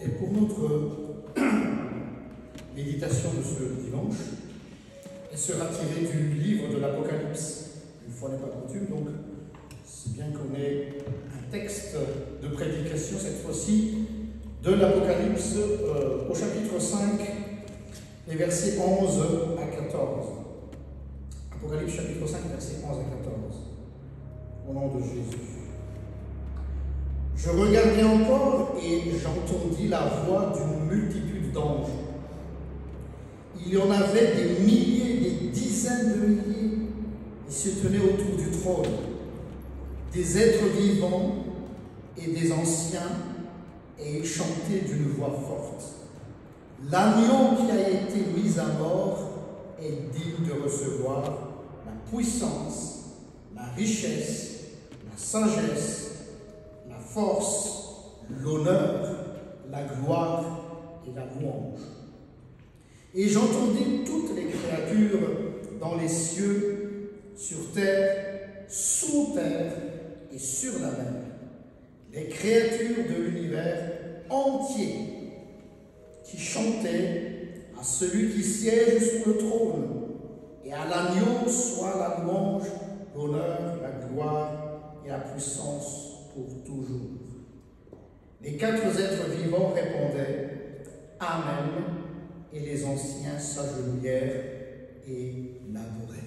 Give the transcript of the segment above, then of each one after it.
Et pour notre méditation de ce dimanche, elle sera tirée du livre de l'Apocalypse. Une fois n'est pas coutume, donc c'est bien qu'on ait un texte de prédication, cette fois-ci, de l'Apocalypse au chapitre 5, les versets 11 à 14. Apocalypse chapitre 5, versets 11 à 14. Au nom de Jésus. Je regardais encore et j'entendis la voix d'une multitude d'anges. Il y en avait des milliers, des dizaines de milliers. Ils se tenaient autour du trône, des êtres vivants et des anciens, et ils chantaient d'une voix forte. L'agneau qui a été mis à mort est digne de recevoir la puissance, la richesse, la sagesse, la force, l'honneur, la gloire et la louange. Et j'entendis toutes les créatures dans les cieux, sur terre, sous terre et sur la mer, les créatures de l'univers entier, qui chantaient à celui qui siège sur le trône, et à l'agneau soit la louange, l'honneur, la gloire et la puissance pour toujours. Les quatre êtres vivants répondaient « Amen », et les anciens s'agenouillèrent et l'adorèrent.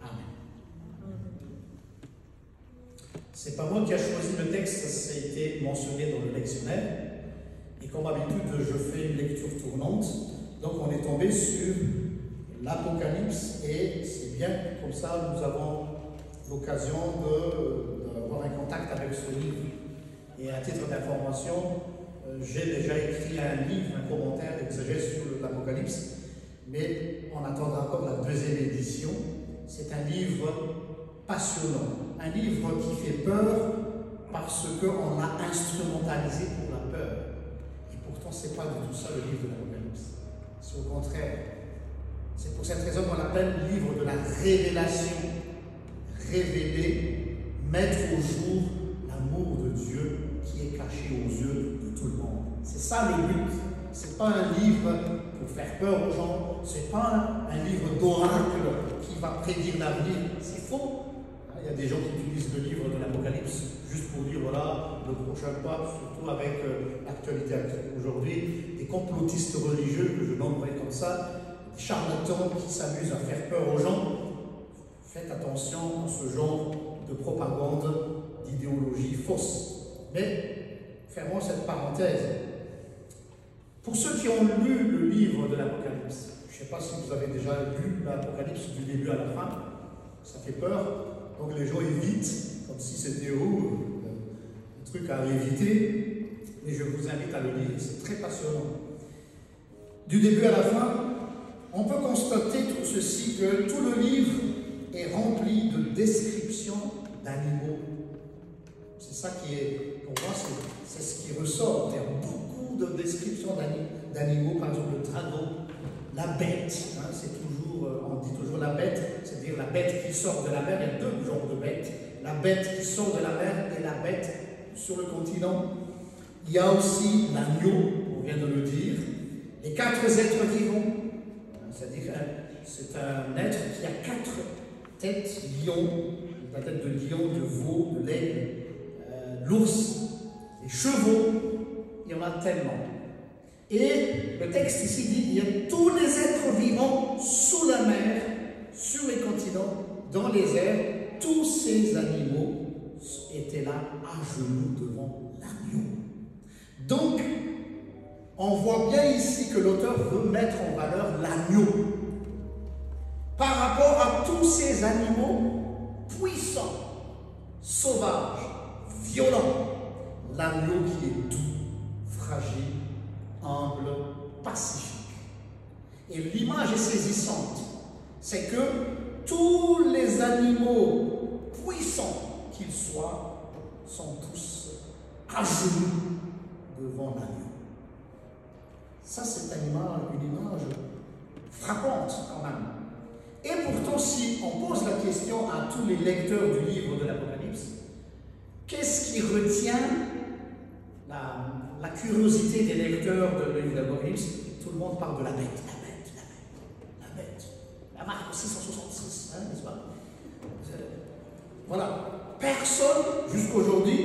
Amen. C'est pas moi qui ai choisi le texte, ça a été mentionné dans le lectionnaire. Et comme d'habitude, je fais une lecture tournante. Donc on est tombé sur l'Apocalypse et c'est bien, comme ça nous avons l'occasion d'avoir un contact avec ce livre. Et à titre d'information, j'ai déjà écrit un livre, un commentaire exégèse sur l'Apocalypse, mais on attendra encore la deuxième édition. C'est un livre passionnant, un livre qui fait peur parce qu'on l'a instrumentalisé pour la peur. Et pourtant, ce n'est pas du tout ça le livre de l'Apocalypse. C'est au contraire. C'est pour cette raison qu'on l'appelle livre de la révélation. Révéler, mettre au jour l'amour de Dieu qui est caché aux yeux de tout le monde. C'est ça le but. Ce n'est pas un livre pour faire peur aux gens. Ce n'est pas un livre d'oracle qui va prédire l'avenir. C'est faux. Il y a des gens qui utilisent le livre de l'Apocalypse juste pour dire voilà le prochain pas, surtout avec l'actualité aujourd'hui, des complotistes religieux que je nommerai comme ça, des charlatans qui s'amusent à faire peur aux gens. Faites attention à ce genre de propagande, d'idéologie fausse. Mais fermons cette parenthèse. Pour ceux qui ont lu le livre de l'Apocalypse, je ne sais pas si vous avez déjà lu l'Apocalypse du début à la fin, ça fait peur, donc les gens évitent, comme si c'était un truc à éviter, mais je vous invite à le lire, c'est très passionnant. Du début à la fin, on peut constater tout ceci, que tout le livre est rempli de descriptions d'animaux. C'est ça qui est, pour moi, c'est ce qui ressort. Il y a beaucoup de descriptions d'animaux, par exemple le dragon, la bête, hein, c'est toujours, on dit toujours la bête, c'est-à-dire la bête qui sort de la mer. Il y a deux genres de bêtes, la bête qui sort de la mer et la bête sur le continent. Il y a aussi l'agneau, on vient de le dire, les quatre êtres vivants, c'est-à-dire c'est un être qui a quatre têtes, lion, la tête de lion, de veau, de l'aigle, l'ours, les chevaux, il y en a tellement. Et le texte ici dit, il y a tous les êtres vivants sous la mer, sur les continents, dans les airs, tous ces animaux étaient là à genoux devant l'agneau. Donc, on voit bien ici que l'auteur veut mettre en valeur l'agneau par rapport à tous ces animaux puissants, sauvages, violents. L'agneau qui est doux, fragile, humble, pacifique. Et l'image est saisissante. C'est que tous les animaux puissants qu'ils soient sont tous à genoux devant l'agneau. Ça, c'est une image frappante quand même. Et pourtant, si on pose la question à tous les lecteurs du livre de l'Apocalypse, qu'est-ce qui retient la curiosité des lecteurs de livre d'Apocalypse, tout le monde parle de la bête, la bête. La marque 666, hein, n'est-ce pas? Voilà. Personne, jusqu'aujourd'hui,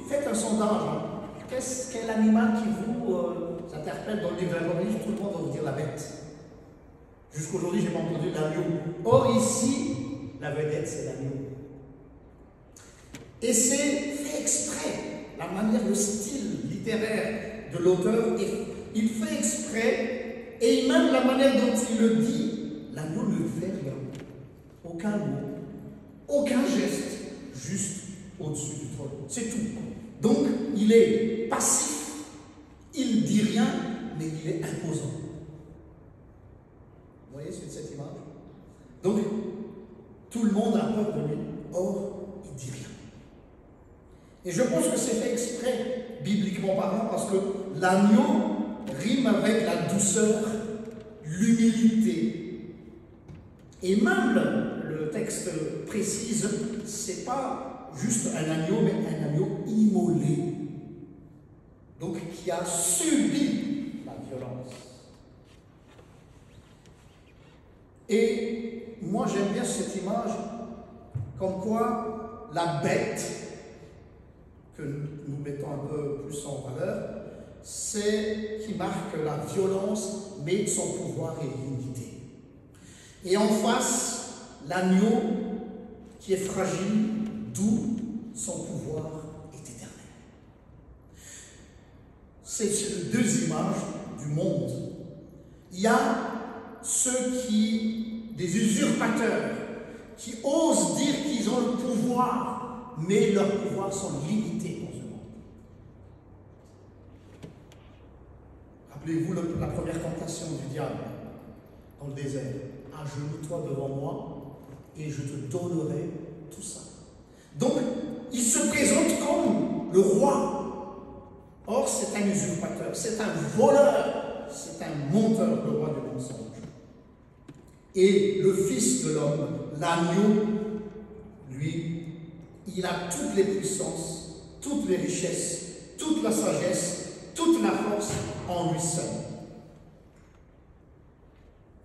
faites un sondage. Hein. Quel animal qui vous interpelle dans le livre d'Apocalypse? Tout le monde va vous dire la bête. Jusqu'aujourd'hui, je n'ai pas entendu l'agneau. Or, ici, la vedette, c'est l'agneau. Et c'est fait exprès. La manière, le style littéraire de l'auteur, il fait exprès, et même la manière dont il le dit, l'agneau ne fait rien. Aucun mot, aucun geste, juste au-dessus du trône. C'est tout. Donc, il est passif, il ne dit rien, mais il est imposant. Vous voyez cette image? Donc, tout le monde a peur de lui, or, il ne dit rien. Et je pense que c'est fait exprès, bibliquement parlant, parce que l'agneau rime avec la douceur, l'humilité. Et même le texte précise, c'est pas juste un agneau, mais un agneau immolé. Donc qui a subi la violence. Et moi j'aime bien cette image, comme quoi la bête, que nous mettons un peu plus en valeur, c'est qui marque la violence, mais son pouvoir et l'unité. Et en face, l'agneau qui est fragile, d'où son pouvoir est éternel. C'est les deux images du monde. Il y a des usurpateurs, qui osent dire qu'ils ont le pouvoir, mais leurs pouvoirs sont limités dans ce monde. Rappelez-vous la première tentation du diable dans le désert. Agenouille-toi devant moi et je te donnerai tout ça. Donc, il se présente comme le roi. Or, c'est un usurpateur, c'est un voleur, c'est un menteur, le roi du mensonge. Et le Fils de l'homme, l'agneau, lui, il a toutes les puissances, toutes les richesses, toute la sagesse, toute la force en lui seul.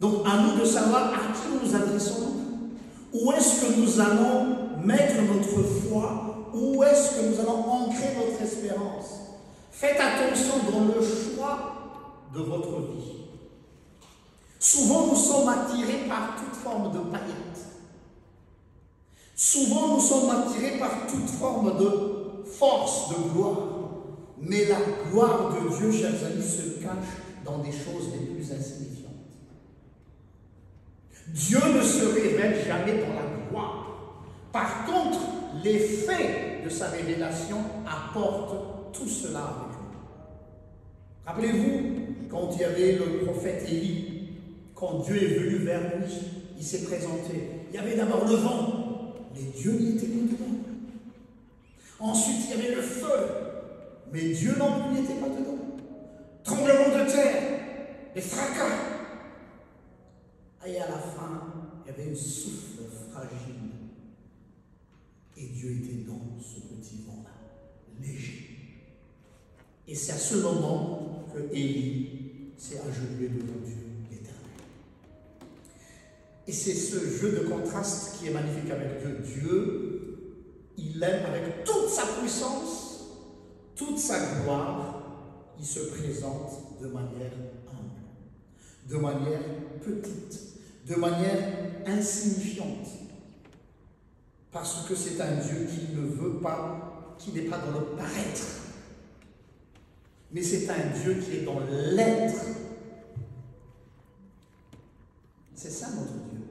Donc, à nous de savoir à qui nous adressons-nous. Où est-ce que nous allons mettre notre foi? Où est-ce que nous allons ancrer notre espérance? Faites attention dans le choix de votre vie. Souvent, nous sommes attirés par toute forme de paillettes. Souvent, nous sommes attirés par toute forme de force, de gloire. Mais la gloire de Dieu, chers amis, se cache dans des choses les plus insignifiantes. Dieu ne se révèle jamais dans la gloire. Par contre, les faits de sa révélation apportent tout cela avec lui. Rappelez-vous, quand il y avait le prophète Élie, quand Dieu est venu vers lui, il s'est présenté. Il y avait d'abord le vent, mais Dieu n'y était pas dedans. Ensuite, il y avait le feu, mais Dieu non plus n'était pas dedans. Tremblement de terre, des fracas. Et à la fin, il y avait un souffle fragile. Et Dieu était dans ce petit vent-là, léger. Et c'est à ce moment que Élie s'est agenouillé devant Dieu l'Éternel. Et c'est ce jeu de contraste qui est magnifique avec Dieu. Dieu, il aime avec toute sa puissance, toute sa gloire, il se présente de manière humble, de manière petite, de manière insignifiante. Parce que c'est un Dieu qui ne veut pas, qui n'est pas dans le paraître, mais c'est un Dieu qui est dans l'être. C'est ça notre Dieu.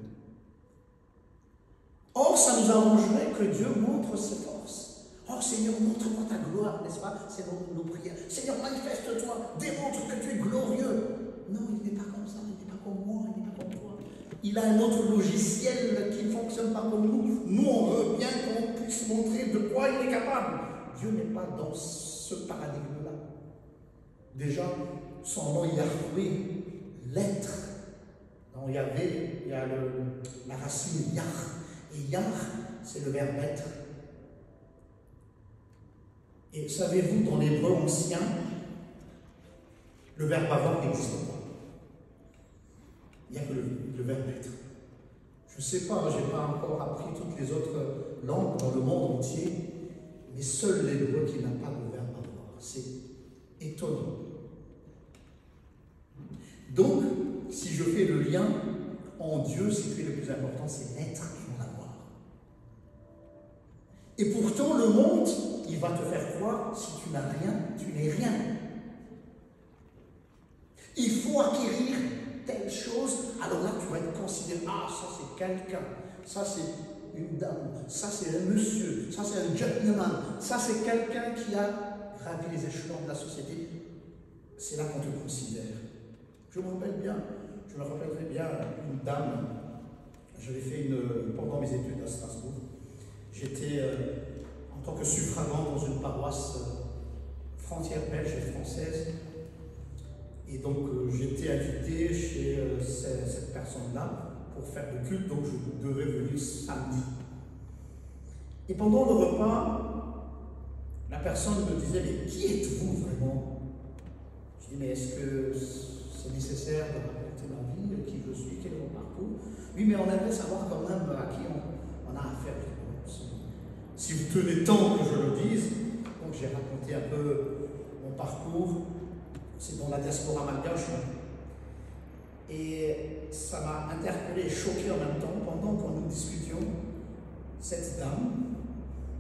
Or, ça nous arrangerait que Dieu montre ses forces. Oh Seigneur, montre-moi ta gloire, n'est-ce pas? C'est nos prières. Seigneur, manifeste-toi, démontre que tu es glorieux. Non, il n'est pas comme ça, il n'est pas comme moi, il n'est pas comme toi. Il a un autre logiciel qui ne fonctionne pas comme nous. Nous, on veut bien qu'on puisse montrer de quoi il est capable. Dieu n'est pas dans ce paradigme-là. Déjà, son nom Yahweh, l'être. Dans Yahvé, il y a la racine Yah. Et Yah, c'est le verbe être. Et savez-vous, dans l'hébreu ancien, le verbe avoir n'existe pas. Il n'y a que le verbe être. Je ne sais pas, je n'ai pas encore appris toutes les autres langues dans le monde entier, mais seul l'hébreu qui n'a pas de verbe avoir. C'est étonnant. Donc, si je fais le lien en Dieu, ce qui est le plus important, c'est l'être et non l'avoir. Et pourtant, le monde, il va te faire croire, si tu n'as rien, tu n'es rien. Il faut acquérir telle chose, alors là, tu vas être considéré, ah, ça c'est quelqu'un, ça c'est une dame, ça c'est un monsieur, ça c'est un gentleman, ça c'est quelqu'un qui a gravi les échelons de la société. C'est là qu'on te considère. Je me rappellerai bien une dame, j'avais fait pendant mes études à Strasbourg, j'étais en tant que suffragant dans une paroisse frontière belge et française, et donc j'étais invité chez cette personne-là pour faire le culte, donc je devais venir samedi. Et pendant le repas, la personne me disait, mais qui êtes-vous vraiment? Je dis, mais est-ce que c'est nécessaire de raconter ma vie, qui je suis, quel est mon parcours? Oui, mais on aimerait savoir quand même à qui on a affaire. Si vous tenez tant que je le dise, donc j'ai raconté un peu mon parcours, c'est dans la diaspora malgache. Et ça m'a interpellé et choqué en même temps. Pendant que nous discutions, cette dame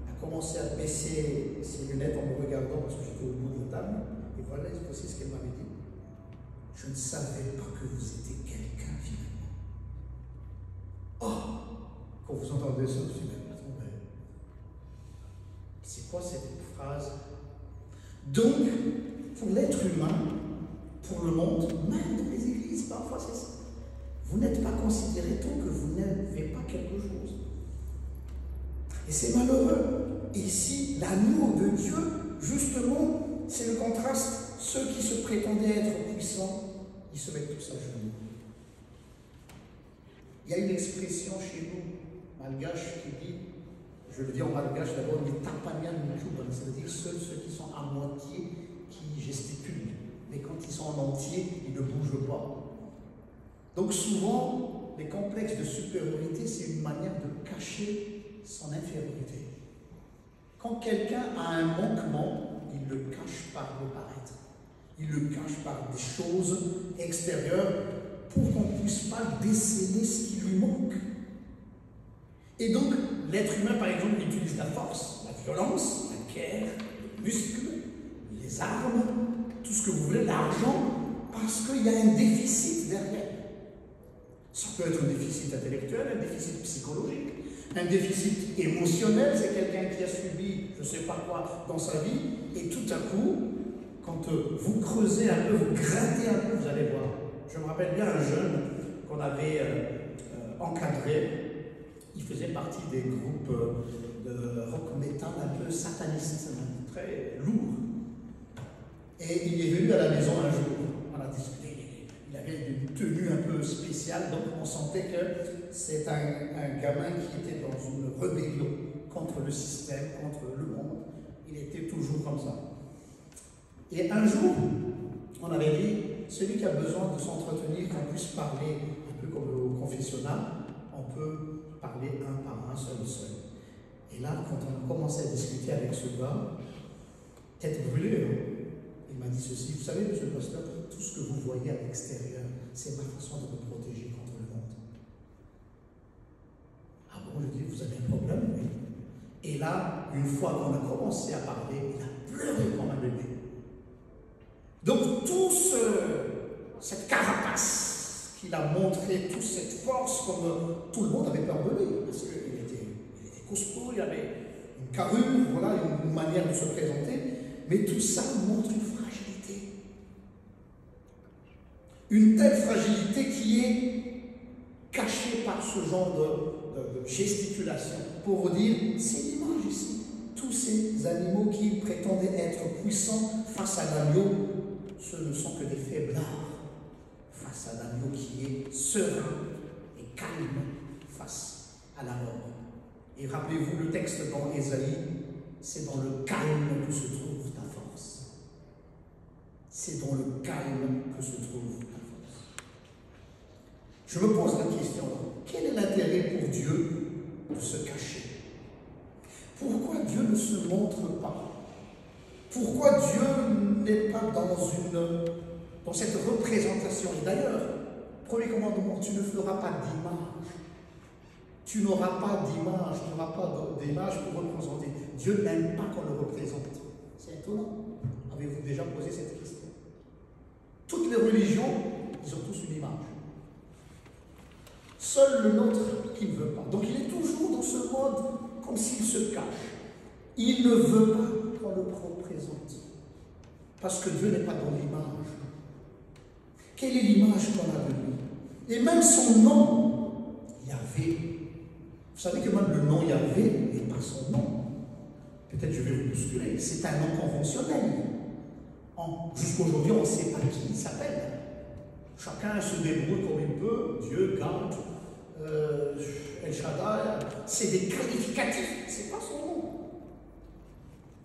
a commencé à baisser ses lunettes en me regardant parce que j'étais au bout de la table. Et voilà, voici ce qu'elle m'avait dit. Je ne savais pas que vous étiez quelqu'un finalement. Oh, quand vous entendez ça, je me suis dit, c'est quoi cette phrase? Donc, pour l'être humain, pour le monde, même dans les églises, parfois c'est ça. Vous n'êtes pas considéré tant que vous n'avez pas quelque chose. Et c'est malheureux. Et ici, l'amour de Dieu, justement, c'est le contraste. Ceux qui se prétendaient être puissants, ils se mettent tous à genoux. Il y a une expression chez nous, malgache, qui dit, je le dis en malgache d'abord, les tapanian mouchouban, c'est-à-dire ceux qui sont à moitié, qui gesticulent. Mais quand ils sont en entier, ils ne bougent pas. Donc souvent, les complexes de supériorité, c'est une manière de cacher son infériorité. Quand quelqu'un a un manquement, il le cache par le paraître. Il le cache par des choses extérieures pour qu'on ne puisse pas déceler ce qui lui manque. Et donc, l'être humain, par exemple, utilise la force, la violence, la guerre, les muscles, les armes, tout ce que vous voulez, l'argent, parce qu'il y a un déficit derrière. Ça peut être un déficit intellectuel, un déficit psychologique, un déficit émotionnel, c'est quelqu'un qui a subi je ne sais pas quoi dans sa vie, et tout à coup, quand vous creusez un peu, vous grattez un peu, vous allez voir. Je me rappelle bien un jeune qu'on avait encadré. Il faisait partie des groupes de rock metal un peu satanistes, très lourds. Et il est venu à la maison un jour, on a discuté. Il avait une tenue un peu spéciale, donc on sentait que c'est un gamin qui était dans une rébellion contre le système, contre le monde. Il était toujours comme ça. Et un jour, on avait dit, celui qui a besoin de s'entretenir, qu'on puisse parler un peu comme au confessionnal, on peut parler un par un, seul. Et là, quand on a commencé à discuter avec ce gars, tête brûlée, il m'a dit ceci, vous savez, monsieur le pasteur, tout ce que vous voyez à l'extérieur, c'est ma façon de me protéger contre le monde. Ah bon, je dis, vous avez un problème, oui. Et là, une fois qu'on a commencé à parler, il a pleuré comme un bébé. Donc, cette carapace qu'il a montré, toute cette force, comme tout le monde avait peur de lui, parce qu'il était costaud, il avait une carrure, voilà, une manière de se présenter, mais tout ça montre une fragilité. Une telle fragilité qui est cachée par ce genre de gesticulation. Pour vous dire, c'est l'image ici. Tous ces animaux qui prétendaient être puissants face à l'agneau, ce ne sont que des faiblards face à l'agneau qui est serein et calme face à la mort. Et rappelez-vous le texte dans Ésaïe, c'est dans le calme que se trouve ta force. C'est dans le calme que se trouve ta force. Je me pose la question, quel est l'intérêt pour Dieu de se cacher? Pourquoi Dieu ne se montre pas? Pourquoi Dieu n'est pas dans cette représentation? Et d'ailleurs, premier commandement, tu ne feras pas d'image. Tu n'auras pas d'image, tu n'auras pas d'image pour représenter. Dieu n'aime pas qu'on le représente. C'est étonnant. Avez-vous déjà posé cette question? Toutes les religions, ils ont tous une image. Seul le nôtre qui ne veut pas. Donc il est toujours dans ce mode comme s'il se cache. Il ne veut pas qu'on le représente. Parce que Dieu n'est pas dans l'image. Quelle est l'image qu'on a de lui? Et même son nom, Yahvé. Vous savez que même le nom Yahvé n'est pas son nom. Peut-être je vais vous bousculer. C'est un nom conventionnel. Jusqu'aujourd'hui, on ne sait pas qui il s'appelle. Chacun se débrouille comme il peut. Dieu, Gad, El Shaddai. C'est des qualificatifs. Ce n'est pas son nom.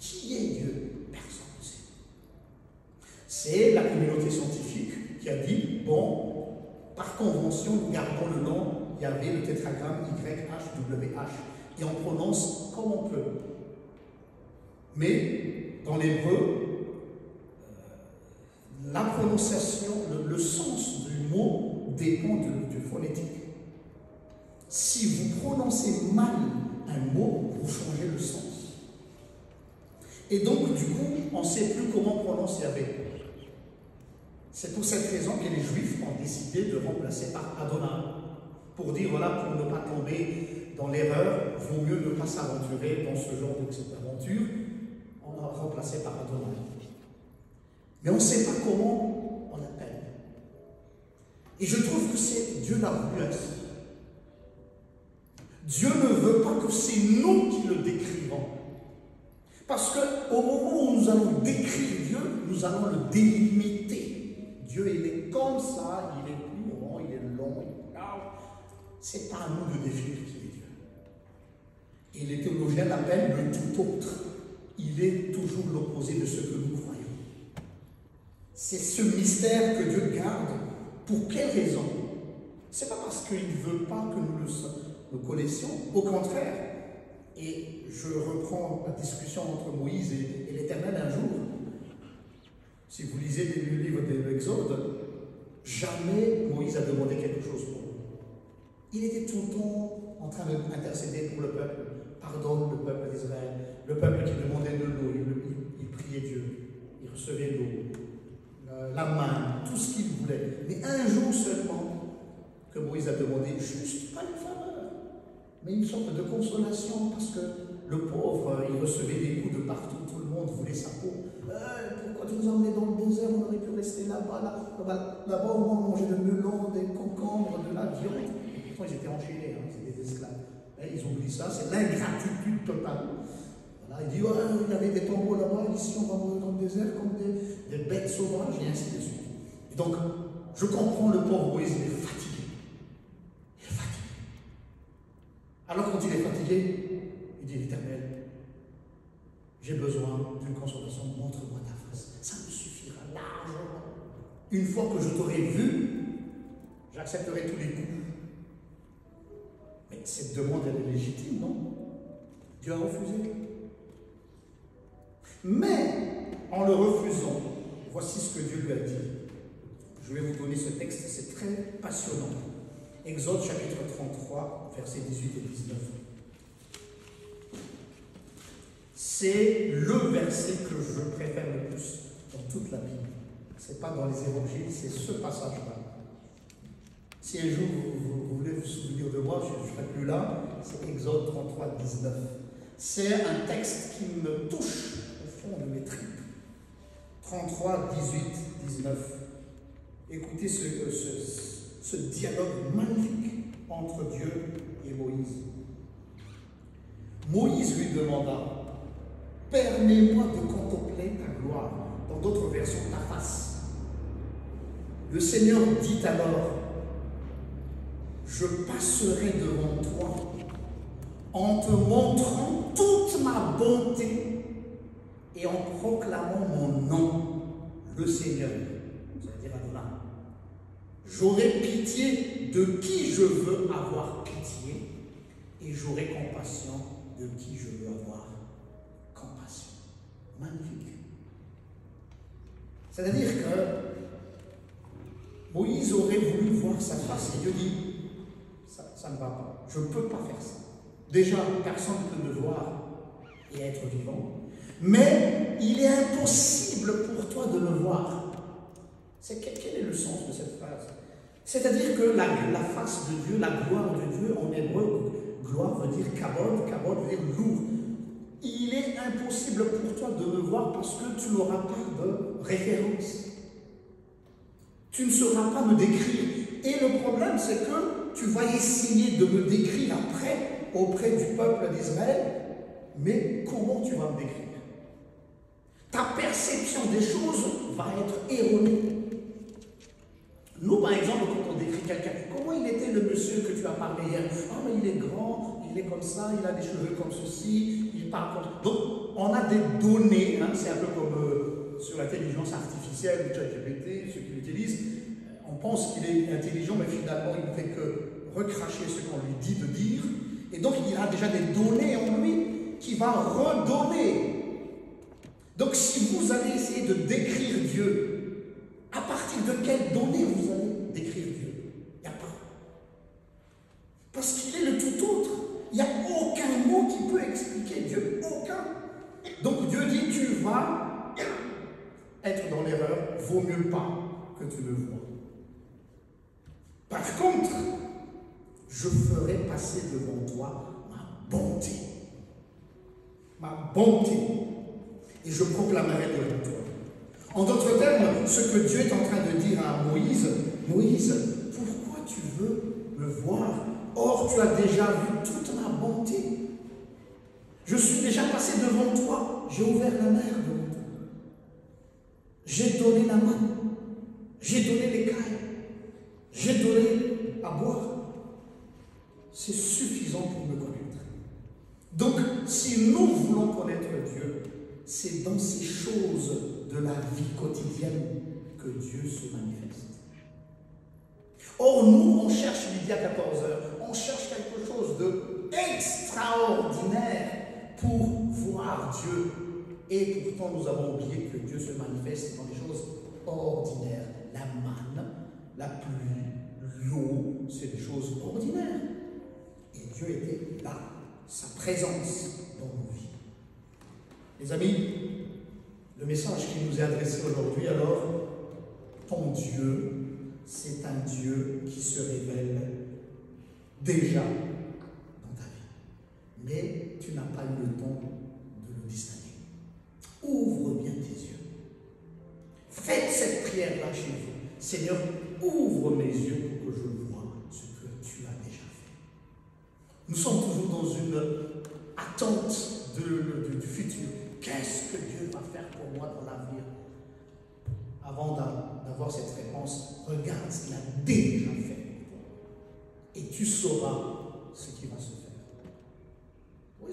Qui est Dieu? Personne ne sait. C'est la communauté scientifique qui a dit, bon, par convention, nous gardons le nom Yahvé, le tétragramme YHWH, et on prononce comme on peut. Mais dans l'hébreu, la prononciation, le sens du mot dépend du phonétique. Si vous prononcez mal un mot, vous changez le sens. Et donc, du coup, on ne sait plus comment prononcer Yahvé. C'est pour cette raison que les Juifs ont décidé de remplacer par Adonai. Pour dire, voilà, pour ne pas tomber dans l'erreur, il vaut mieux ne pas s'aventurer dans ce genre d'aventure. On a remplacé par Adonai. Mais on ne sait pas comment on l'appelle. Et je trouve que c'est Dieu l'a voulu ainsi. Dieu ne veut pas que c'est nous qui le décrivons. Parce qu'au moment où nous allons décrire Dieu, nous allons le délimiter. Dieu, il est comme ça, il est plus grand, il est long, il est large. C'est pas à nous de définir qui est Dieu. Et les théologiens l'appellent le tout autre. Il est toujours l'opposé de ce que nous croyons. C'est ce mystère que Dieu garde. Pour quelle raison? Ce n'est pas parce qu'il ne veut pas que nous le connaissions. Au contraire. Et je reprends la discussion entre Moïse et l'Éternel un jour. Si vous lisez le livre de l'Exode, jamais Moïse a demandé quelque chose pour lui. Il était tout le temps en train d'intercéder pour le peuple. Pardonne le peuple d'Israël. Le peuple qui demandait de l'eau, il priait Dieu. Il recevait l'eau, la main, tout ce qu'il voulait. Mais un jour seulement, que Moïse a demandé juste pas une faveur, mais une sorte de consolation, parce que le pauvre, il recevait des coups de partout, tout le monde voulait sa peau. Pourquoi tu nous as emmenés dans le désert? On aurait pu rester là-bas, là-bas au moins manger de melons, des concombres, de la viande. Et pourtant, ils étaient enchaînés, hein, c'était des esclaves. Et ils oublient ça, c'est l'ingratitude totale. Voilà, il dit, il y avait des tombeaux là-bas, ici on va mourir dans le désert comme des bêtes sauvages, et ainsi de suite. Et donc, je comprends le pauvre Moïse, il est fatigué. Il est fatigué. Alors quand il est fatigué, il dit, l'Éternel, j'ai besoin d'une consolation, montre-moi ta face. Ça me suffira largement. Une fois que je t'aurai vu, j'accepterai tous les coups. Mais cette demande, elle est légitime, non? Dieu a refusé. Mais, en le refusant, voici ce que Dieu lui a dit. Je vais vous donner ce texte, c'est très passionnant. Exode chapitre 33, versets 18 et 19. C'est le verset que je préfère le plus dans toute la Bible. Ce n'est pas dans les évangiles, c'est ce passage-là. Si un jour vous voulez vous souvenir de moi, je ne serai plus là, c'est Exode 33, 19. C'est un texte qui me touche au fond de mes tripes. 33, 18, 19. Écoutez ce dialogue magnifique entre Dieu et Moïse. Moïse lui demanda, « Permets-moi de contempler ta gloire. » Dans d'autres versions, ta face. Le Seigneur dit alors, « Je passerai devant toi en te montrant toute toute ma bonté et en proclamant mon nom, le Seigneur, c'est-à-dire Adonai. J'aurai pitié de qui je veux avoir pitié et j'aurai compassion de qui je veux avoir compassion. Magnifique. C'est-à-dire que Moïse aurait voulu voir sa face et Dieu dit, ça ne va pas, je ne peux pas faire ça. Déjà, personne ne peut me voir et être vivant, mais il est impossible pour toi de me voir. Quel est le sens de cette phrase? C'est-à-dire que la face de Dieu, la gloire de Dieu, en hébreu, gloire veut dire kabod, kabod veut dire lourd. Il est impossible pour toi de me voir parce que tu n'auras pas de référence. Tu ne sauras pas me décrire. Et le problème, c'est que tu vas essayer de me décrire après auprès du peuple d'Israël, mais comment tu vas me décrire? Ta perception des choses va être erronée. Nous, par exemple, quand on décrit quelqu'un, comment il était le monsieur que tu as parlé hier? Ah, mais il est grand, il est comme ça, il a des cheveux comme ceci, il parle comme... Donc, on a des données, hein, c'est un peu comme sur l'intelligence artificielle, ChatGPT, ceux qui l'utilisent. On pense qu'il est intelligent, mais finalement, il ne fait que recracher ce qu'on lui dit de dire. Et donc, il a déjà des données en lui qui va redonner. Donc, si vous allez essayer de décrire Dieu, à partir de quelles données vous allez décrire Dieu? Il n'y a pas. Parce qu'il est le tout autre. Il n'y a aucun mot qui peut expliquer Dieu. Aucun. Donc Dieu dit, tu vas être dans l'erreur, vaut mieux pas que tu le vois. Par contre, je ferai passer devant toi ma bonté. Ma bonté. Et je proclamerai devant toi. En d'autres termes, ce que Dieu est en train de dire à Moïse, Moïse, pourquoi tu veux me voir? Or, tu as déjà vu toute ma bonté. Je suis déjà passé devant toi. J'ai ouvert la mer devant toi. J'ai donné la main. J'ai donné l'écaille. J'ai donné à boire. C'est suffisant pour me connaître. Donc, si nous voulons connaître Dieu, c'est dans ces choses de la vie quotidienne que Dieu se manifeste. Or, nous, on cherche midi à 14h, on cherche quelque chose d'extraordinaire pour voir Dieu. Et pourtant, nous avons oublié que Dieu se manifeste dans des choses ordinaires. La manne, la pluie, l'eau, c'est des choses ordinaires. Et Dieu était là, sa présence dans nos vies. Les amis, le message qui nous est adressé aujourd'hui, alors, ton Dieu, c'est un Dieu qui se révèle déjà dans ta vie. Mais tu n'as pas eu le temps de le distinguer. Ouvre bien tes yeux. Faites cette prière-là chez vous. Seigneur, ouvre mes yeux pour que je vois ce que tu as déjà fait. Nous sommes toujours dans une attente du futur. Qu'est-ce que Dieu va faire pour moi dans l'avenir? Avant d'avoir cette réponse, regarde ce qu'il a déjà fait pour toi. Et tu sauras ce qui va se faire. Oui,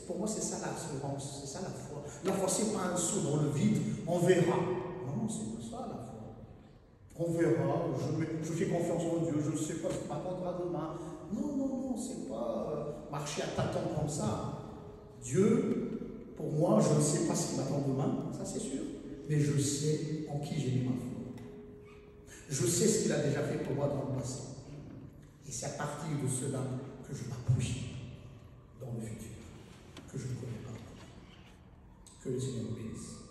pour moi, c'est ça l'assurance, c'est ça la foi. La foi, ce n'est pas un saut dans le vide, on verra. Non, c'est pas ça la foi. On verra, je fais confiance en Dieu, je ne sais pas ce qui m'attendra demain. Non, c'est pas marcher à tâtons comme ça. Dieu, pour moi, je ne sais pas ce qui m'attend demain, ça c'est sûr, mais je sais en qui j'ai mis ma foi. Je sais ce qu'il a déjà fait pour moi dans le passé. Et c'est à partir de cela que je m'appuie dans le futur, que je ne connais pas. Que le Seigneur bénisse.